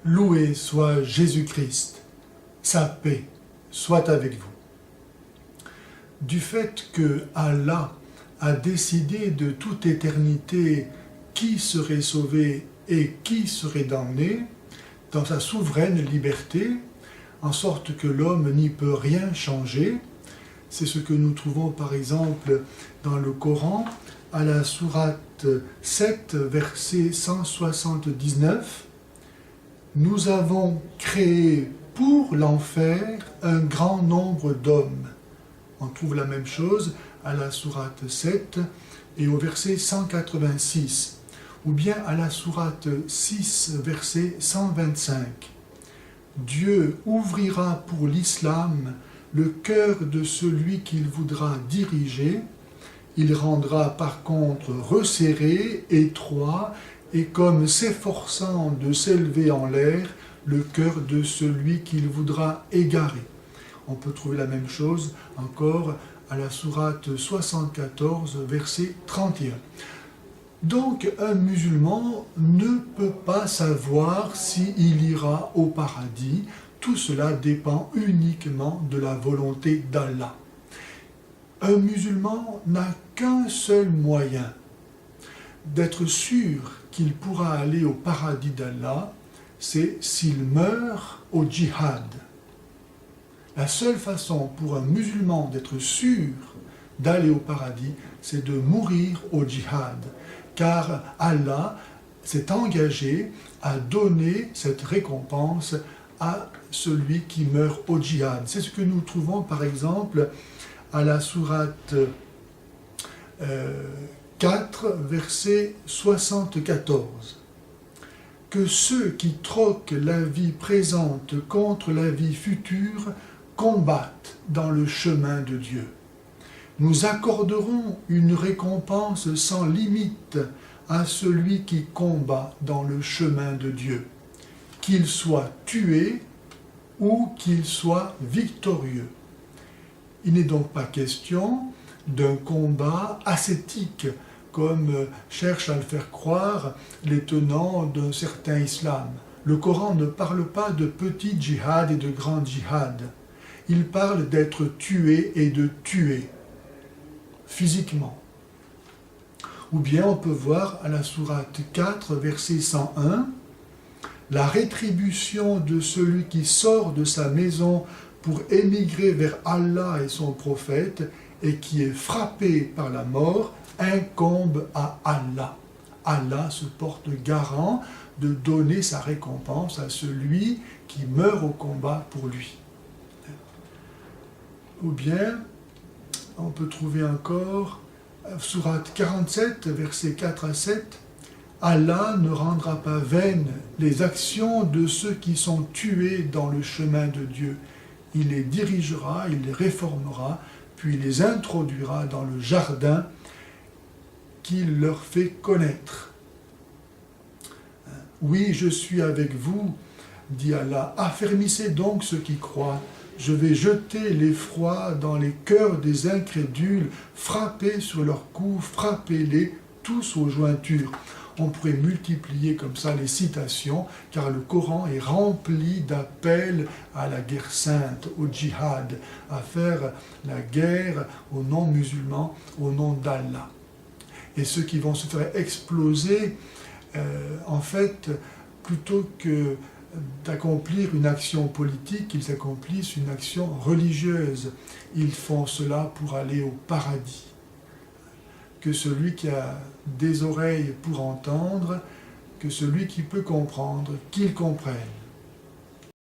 Loué soit Jésus-Christ, sa paix soit avec vous. Du fait que Allah a décidé de toute éternité qui serait sauvé et qui serait damné, dans sa souveraine liberté, en sorte que l'homme n'y peut rien changer. C'est ce que nous trouvons par exemple dans le Coran, à la sourate 7, verset 179. Nous avons créé pour l'enfer un grand nombre d'hommes. On trouve la même chose à la sourate 7 et au verset 186, ou bien à la sourate 6, verset 125. Dieu ouvrira pour l'islam le cœur de celui qu'il voudra diriger. Il rendra par contre resserré, étroit, et comme s'efforçant de s'élever en l'air, le cœur de celui qu'il voudra égarer. On peut trouver la même chose encore à la sourate 74, verset 31. Donc un musulman ne peut pas savoir s'il ira au paradis. Tout cela dépend uniquement de la volonté d'Allah. Un musulman n'a qu'un seul moyen d'être sûr qu'il pourra aller au paradis d'Allah, c'est s'il meurt au djihad. La seule façon pour un musulman d'être sûr d'aller au paradis, c'est de mourir au djihad, car Allah s'est engagé à donner cette récompense à celui qui meurt au djihad. C'est ce que nous trouvons par exemple à la sourate 4, verset 74. Que ceux qui troquent la vie présente contre la vie future combattent dans le chemin de Dieu. Nous accorderons une récompense sans limite à celui qui combat dans le chemin de Dieu, qu'il soit tué ou qu'il soit victorieux. Il n'est donc pas question d'un combat ascétique, comme cherchent à le faire croire les tenants d'un certain islam. Le Coran ne parle pas de petit djihad et de grand djihad. Il parle d'être tué et de tuer, physiquement. Ou bien on peut voir à la sourate 4, verset 101, la rétribution de celui qui sort de sa maison pour émigrer vers Allah et son prophète et qui est frappé par la mort incombe à Allah. Allah se porte garant de donner sa récompense à celui qui meurt au combat pour lui. Ou bien, on peut trouver encore, sourate 47, versets 4 à 7, Allah ne rendra pas vaines les actions de ceux qui sont tués dans le chemin de Dieu. Il les dirigera, il les réformera, puis il les introduira dans le jardin qu'il leur fait connaître. Oui, je suis avec vous, dit Allah. Affermissez donc ceux qui croient. Je vais jeter l'effroi dans les cœurs des incrédules, frappez sur leurs coups, frappez-les tous aux jointures. On pourrait multiplier comme ça les citations, car le Coran est rempli d'appels à la guerre sainte, au djihad, à faire la guerre aux non-musulmans, au nom d'Allah. Et ceux qui vont se faire exploser, en fait, plutôt que d'accomplir une action politique, ils accomplissent une action religieuse. Ils font cela pour aller au paradis. Que celui qui a des oreilles pour entendre, que celui qui peut comprendre, qu'il comprenne.